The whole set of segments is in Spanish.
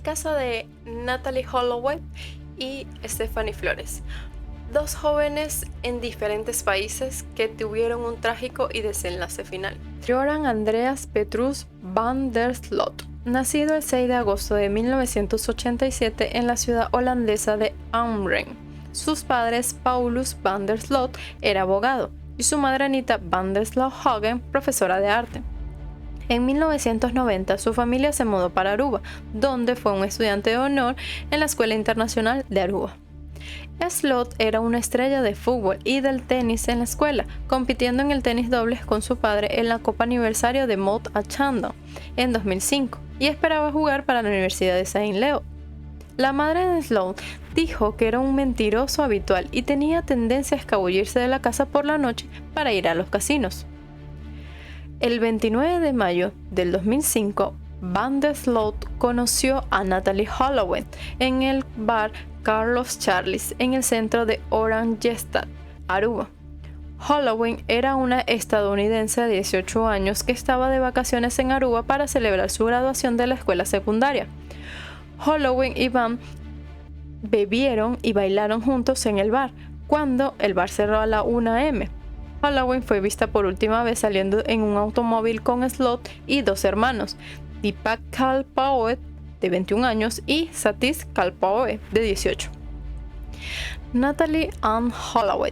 caso de Natalie Holloway y Stephanie Flores, dos jóvenes en diferentes países que tuvieron un trágico y desenlace final. Joran Andreas Petrus van der Sloot, nacido el 6 de agosto de 1987 en la ciudad holandesa de Amren. Sus padres, Paulus van der Sloot, era abogado, y su madre Anita van der Sloot Hagen, profesora de arte. En 1990 su familia se mudó para Aruba, donde fue un estudiante de honor en la Escuela Internacional de Aruba. Sloot era una estrella de fútbol y del tenis en la escuela, compitiendo en el tenis dobles con su padre en la Copa Aniversario de Mount Achandon en 2005 y esperaba jugar para la Universidad de Saint Leo. La madre de Sloot dijo que era un mentiroso habitual y tenía tendencia a escabullirse de la casa por la noche para ir a los casinos. El 29 de mayo del 2005, van der Sloot conoció a Natalie Holloway en el bar Carlos Charles en el centro de Oranjestad, Aruba. Holloway era una estadounidense de 18 años que estaba de vacaciones en Aruba para celebrar su graduación de la escuela secundaria. Holloway y Van bebieron y bailaron juntos en el bar, cuando el bar cerró a la 1 a.m. Holloway fue vista por última vez saliendo en un automóvil con Sloot y dos hermanos, Deepak Kalpoe, de 21 años, y Satish Kalpoe, de 18. Natalie Ann Holloway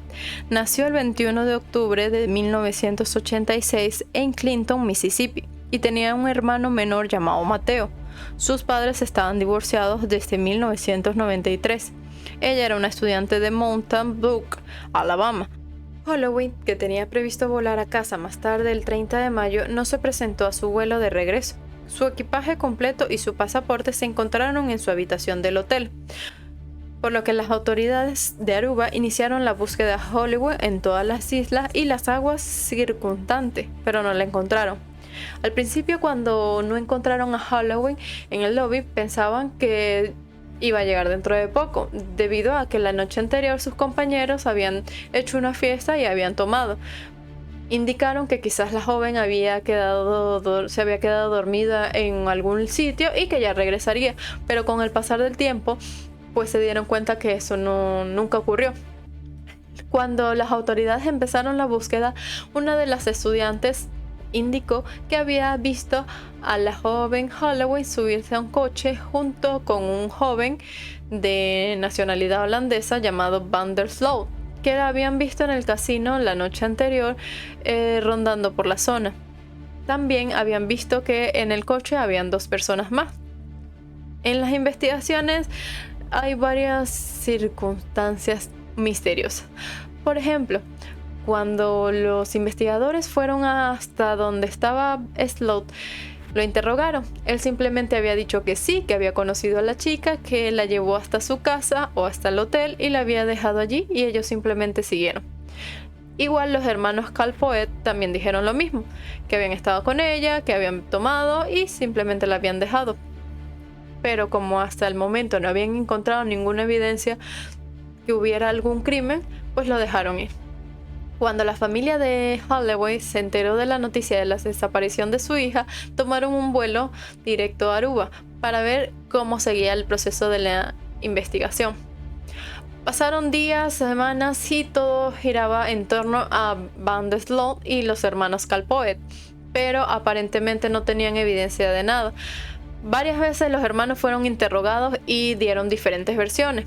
nació el 21 de octubre de 1986 en Clinton, Mississippi, y tenía un hermano menor llamado Mateo. Sus padres estaban divorciados desde 1993. Ella era una estudiante de Mountain Brook, Alabama. Holloway, que tenía previsto volar a casa más tarde el 30 de mayo, no se presentó a su vuelo de regreso. Su equipaje completo y su pasaporte se encontraron en su habitación del hotel, por lo que las autoridades de Aruba iniciaron la búsqueda de Holloway en todas las islas y las aguas circundantes, pero no la encontraron. Al principio, cuando no encontraron a Holloway en el lobby, pensaban que iba a llegar dentro de poco, debido a que la noche anterior sus compañeros habían hecho una fiesta y habían tomado. Indicaron que quizás la joven se había quedado dormida en algún sitio y que ya regresaría, pero con el pasar del tiempo, pues se dieron cuenta que eso nunca ocurrió. Cuando las autoridades empezaron la búsqueda, una de las estudiantes indicó que había visto a la joven Holloway subirse a un coche junto con un joven de nacionalidad holandesa llamado van der Sloot, que la habían visto en el casino la noche anterior rondando por la zona. También habían visto que en el coche habían dos personas más. En las investigaciones hay varias circunstancias misteriosas. Por ejemplo, cuando los investigadores fueron hasta donde estaba Sloot, lo interrogaron. Él simplemente había dicho que sí, que había conocido a la chica, que la llevó hasta su casa o hasta el hotel y la había dejado allí, y ellos simplemente siguieron. Igual los hermanos Kalpoe también dijeron lo mismo, que habían estado con ella, que habían tomado y simplemente la habían dejado. Pero como hasta el momento no habían encontrado ninguna evidencia que hubiera algún crimen, pues lo dejaron ir. Cuando la familia de Holloway se enteró de la noticia de la desaparición de su hija, tomaron un vuelo directo a Aruba para ver cómo seguía el proceso de la investigación. Pasaron días, semanas y todo giraba en torno a van der Sloot y los hermanos Kalpoe, pero aparentemente no tenían evidencia de nada. Varias veces los hermanos fueron interrogados y dieron diferentes versiones.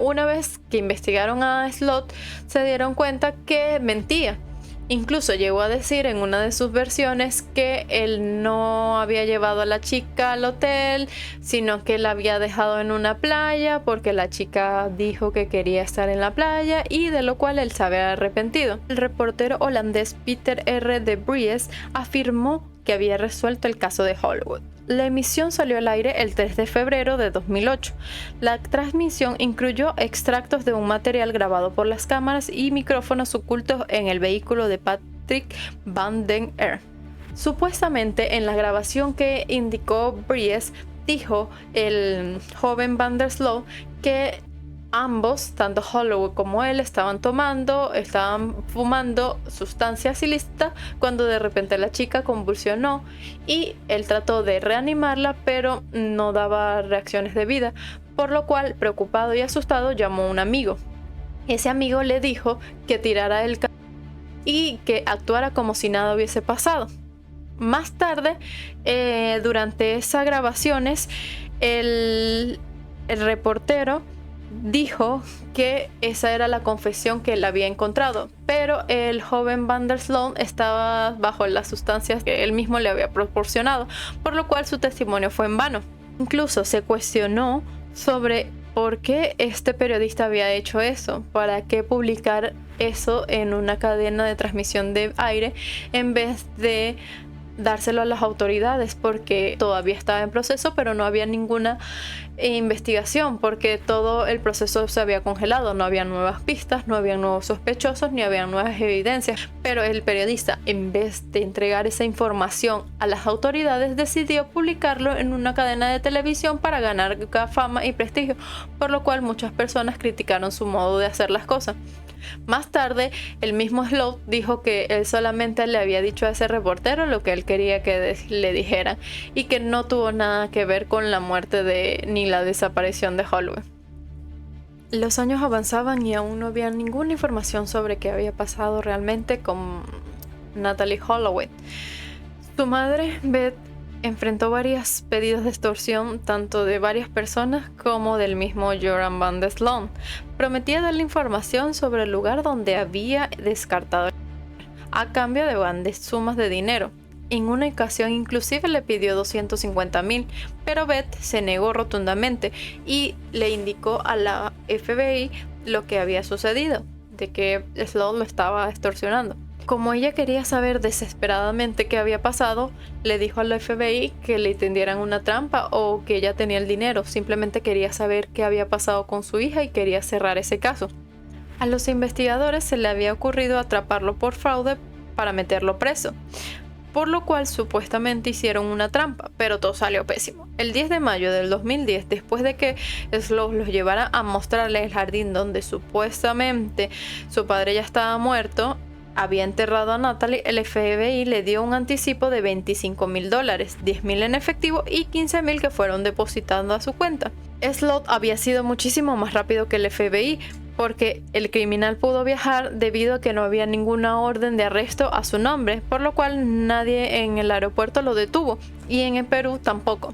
Una vez que investigaron a Sloot, se dieron cuenta que mentía. Incluso llegó a decir en una de sus versiones que él no había llevado a la chica al hotel, sino que la había dejado en una playa porque la chica dijo que quería estar en la playa, y de lo cual él se había arrepentido. El reportero holandés Peter R. de Vries afirmó que había resuelto el caso de Holloway. La emisión salió al aire el 3 de febrero de 2008. La transmisión incluyó extractos de un material grabado por las cámaras y micrófonos ocultos en el vehículo de Patrick van den Aer. Supuestamente, en la grabación que indicó Vries, dijo el joven van der Sloot que Ambos, tanto Holloway como él, estaban fumando sustancias ilícitas cuando de repente la chica convulsionó y él trató de reanimarla, pero no daba reacciones de vida, por lo cual, preocupado y asustado, llamó a un amigo. Ese amigo le dijo que tirara el carro y que actuara como si nada hubiese pasado. Más tarde, durante esas grabaciones, el reportero dijo que esa era la confesión que él había encontrado, pero el joven Van der Sloot estaba bajo las sustancias que él mismo le había proporcionado, por lo cual su testimonio fue en vano. Incluso se cuestionó sobre por qué este periodista había hecho eso, para qué publicar eso en una cadena de transmisión de aire en vez de dárselo a las autoridades, porque todavía estaba en proceso, pero no había ninguna investigación, porque todo el proceso se había congelado, no había nuevas pistas, no había nuevos sospechosos, ni había nuevas evidencias. Pero el periodista, en vez de entregar esa información a las autoridades, decidió publicarlo en una cadena de televisión para ganar fama y prestigio, por lo cual muchas personas criticaron su modo de hacer las cosas. Más tarde, el mismo Sloat dijo que él solamente le había dicho a ese reportero lo que él quería que le dijeran y que no tuvo nada que ver con la muerte ni la desaparición de Holloway. Los años avanzaban y aún no había ninguna información sobre qué había pasado realmente con Natalee Holloway. Su madre, Beth, enfrentó varios pedidos de extorsión tanto de varias personas como del mismo Joran Van der Sloot. Prometía darle información sobre el lugar donde había descartado a cambio de grandes sumas de dinero. En una ocasión inclusive le pidió $250,000, pero Beth se negó rotundamente y le indicó a la FBI lo que había sucedido, de que Sloat lo estaba extorsionando. Como ella quería saber desesperadamente qué había pasado, le dijo a la FBI que le tendieran una trampa o que ella tenía el dinero. Simplemente quería saber qué había pasado con su hija y quería cerrar ese caso. A los investigadores se le había ocurrido atraparlo por fraude para meterlo preso, por lo cual supuestamente hicieron una trampa, pero todo salió pésimo. El 10 de mayo del 2010, después de que Sloat los llevara a mostrarle el jardín donde supuestamente su padre ya estaba muerto, había enterrado a Natalee, el FBI le dio un anticipo de $25,000, $10,000 en efectivo y $15,000 que fueron depositando a su cuenta. Sloat había sido muchísimo más rápido que el FBI porque el criminal pudo viajar debido a que no había ninguna orden de arresto a su nombre, por lo cual nadie en el aeropuerto lo detuvo y en el Perú tampoco.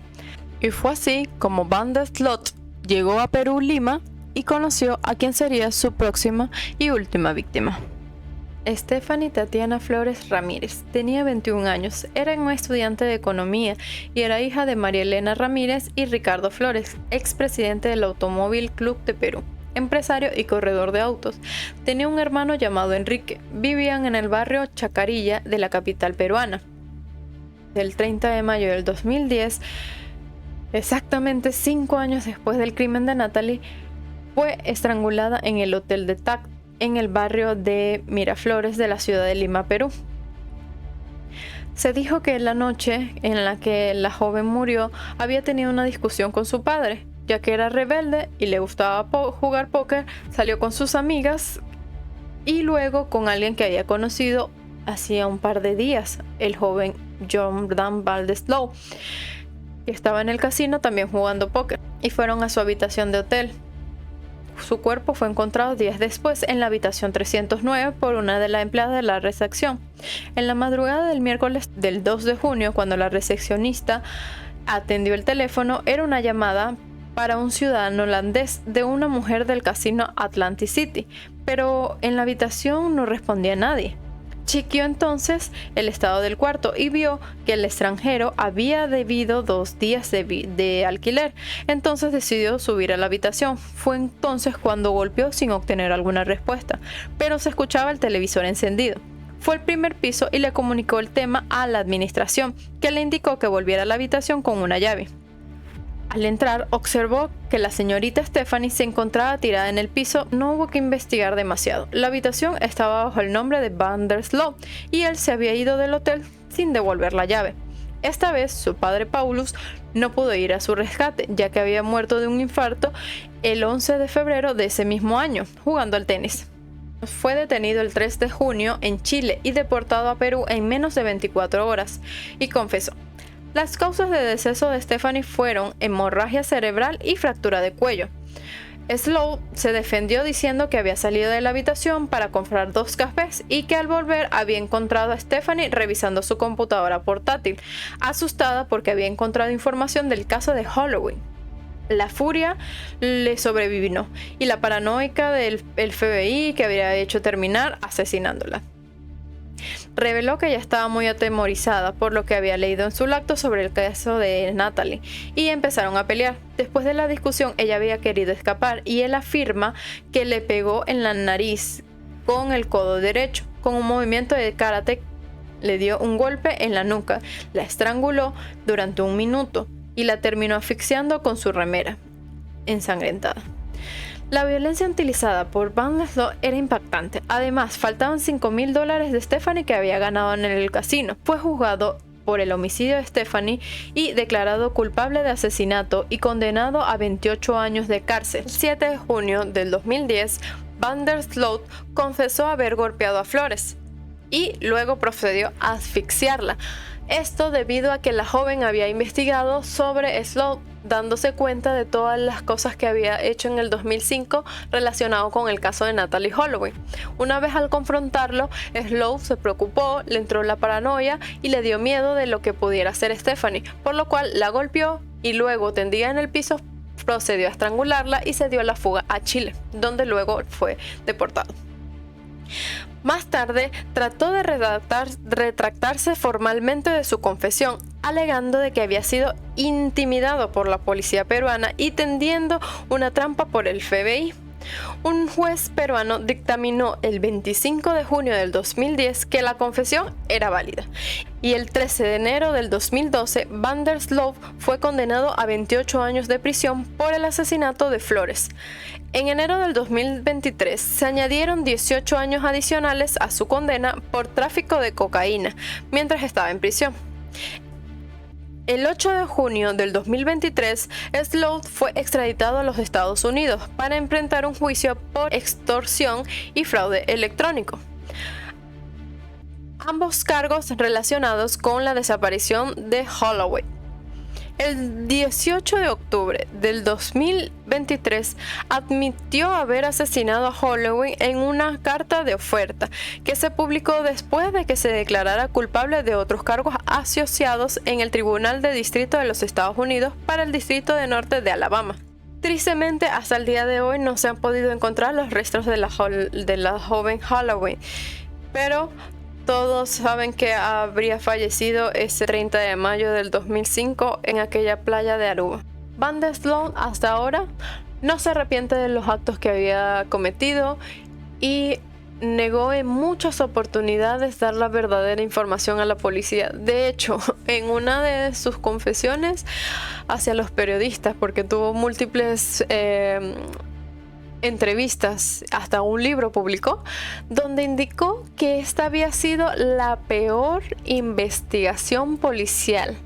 Y fue así como Van der Sloot llegó a Perú, Lima, y conoció a quien sería su próxima y última víctima. Stephanie Tatiana Flores Ramírez tenía 21 años, era una estudiante de economía y era hija de María Elena Ramírez y Ricardo Flores, expresidente del Automóvil Club de Perú, empresario y corredor de autos. Tenía un hermano llamado Enrique. Vivían en el barrio Chacarilla de la capital peruana. El 30 de mayo del 2010, exactamente 5 años después del crimen de Natalee, fue estrangulada en el Hotel de Tact, en el barrio de Miraflores de la ciudad de Lima, Perú. Se dijo que la noche en la que la joven murió había tenido una discusión con su padre, ya que era rebelde y le gustaba jugar póker. Salió con sus amigas y luego con alguien que había conocido hacía un par de días, el joven Joran Van der Sloot, que estaba en el casino también jugando póker, y fueron a su habitación de hotel. Su cuerpo fue encontrado días después en la habitación 309 por una de las empleadas de la recepción. En la madrugada del miércoles del 2 de junio, cuando la recepcionista atendió el teléfono, era una llamada para un ciudadano holandés de una mujer del casino Atlantic City, pero en la habitación no respondía nadie. Chequeó entonces el estado del cuarto y vio que el extranjero había debido 2 días de alquiler. Entonces decidió subir a la habitación. Fue entonces cuando golpeó sin obtener alguna respuesta, pero se escuchaba el televisor encendido. Fue al primer piso y le comunicó el tema a la administración, que le indicó que volviera a la habitación con una llave. Al entrar, observó que la señorita Stephanie se encontraba tirada en el piso. No hubo que investigar demasiado. La habitación estaba bajo el nombre de Van der Sloot y él se había ido del hotel sin devolver la llave. Esta vez su padre Paulus no pudo ir a su rescate, ya que había muerto de un infarto el 11 de febrero de ese mismo año, jugando al tenis. Fue detenido el 3 de junio en Chile y deportado a Perú en menos de 24 horas, y confesó. Las causas de deceso de Stephanie fueron hemorragia cerebral y fractura de cuello. Sloat se defendió diciendo que había salido de la habitación para comprar 2 cafés y que al volver había encontrado a Stephanie revisando su computadora portátil, asustada porque había encontrado información del caso de Halloween. La furia le sobrevino y la paranoica del FBI que había hecho terminar asesinándola. Reveló que ella estaba muy atemorizada por lo que había leído en su lacto sobre el caso de Natalie y empezaron a pelear. Después de la discusión, ella había querido escapar y él afirma que le pegó en la nariz con el codo derecho. Con un movimiento de karate le dio un golpe en la nuca, la estranguló durante 1 minuto y la terminó asfixiando con su remera ensangrentada. La violencia utilizada por Van Sloat era impactante. Además, faltaban $5,000 de Stephanie que había ganado en el casino. Fue juzgado por el homicidio de Stephanie y declarado culpable de asesinato y condenado a 28 años de cárcel. El 7 de junio del 2010, Van der Sloot confesó haber golpeado a Flores y luego procedió a asfixiarla. Esto debido a que la joven había investigado sobre Sloat, dándose cuenta de todas las cosas que había hecho en el 2005 relacionado con el caso de Natalie Holloway. Una vez al confrontarlo, Sloat se preocupó, le entró la paranoia y le dio miedo de lo que pudiera hacer Stephanie, por lo cual la golpeó y luego, tendida en el piso, procedió a estrangularla y se dio la fuga a Chile, donde luego fue deportado. Más tarde, trató de retractarse formalmente de su confesión, alegando de que había sido intimidado por la policía peruana y tendiendo una trampa por el FBI. Un juez peruano dictaminó el 25 de junio del 2010 que la confesión era válida, y el 13 de enero del 2012 Van der Sloot fue condenado a 28 años de prisión por el asesinato de Flores. En enero del 2023 se añadieron 18 años adicionales a su condena por tráfico de cocaína mientras estaba en prisión. El 8 de junio del 2023, Sloat fue extraditado a los Estados Unidos para enfrentar un juicio por extorsión y fraude electrónico. Ambos cargos relacionados con la desaparición de Holloway. El 18 de octubre del 2023 admitió haber asesinado a Holloway en una carta de oferta que se publicó después de que se declarara culpable de otros cargos asociados en el Tribunal de Distrito de los Estados Unidos para el Distrito de Norte de Alabama. Tristemente, hasta el día de hoy no se han podido encontrar los restos de la joven Holloway, pero todos saben que habría fallecido ese 30 de mayo del 2005 en aquella playa de Aruba. Van der Sloot hasta ahora no se arrepiente de los actos que había cometido y negó en muchas oportunidades dar la verdadera información a la policía. De hecho, en una de sus confesiones hacia los periodistas, porque tuvo múltiples entrevistas, hasta un libro publicó, donde indicó que esta había sido la peor investigación policial,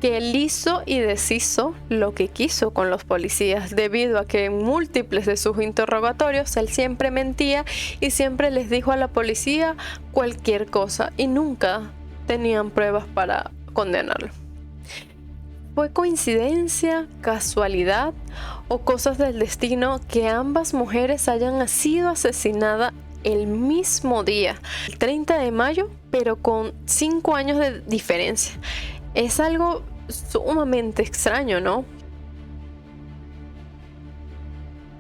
que él hizo y deshizo lo que quiso con los policías, debido a que en múltiples de sus interrogatorios él siempre mentía y siempre les dijo a la policía cualquier cosa y nunca tenían pruebas para condenarlo. ¿Fue coincidencia, casualidad o cosas del destino que ambas mujeres hayan sido asesinadas el mismo día, el 30 de mayo, pero con 5 años de diferencia? Es algo sumamente extraño, ¿no?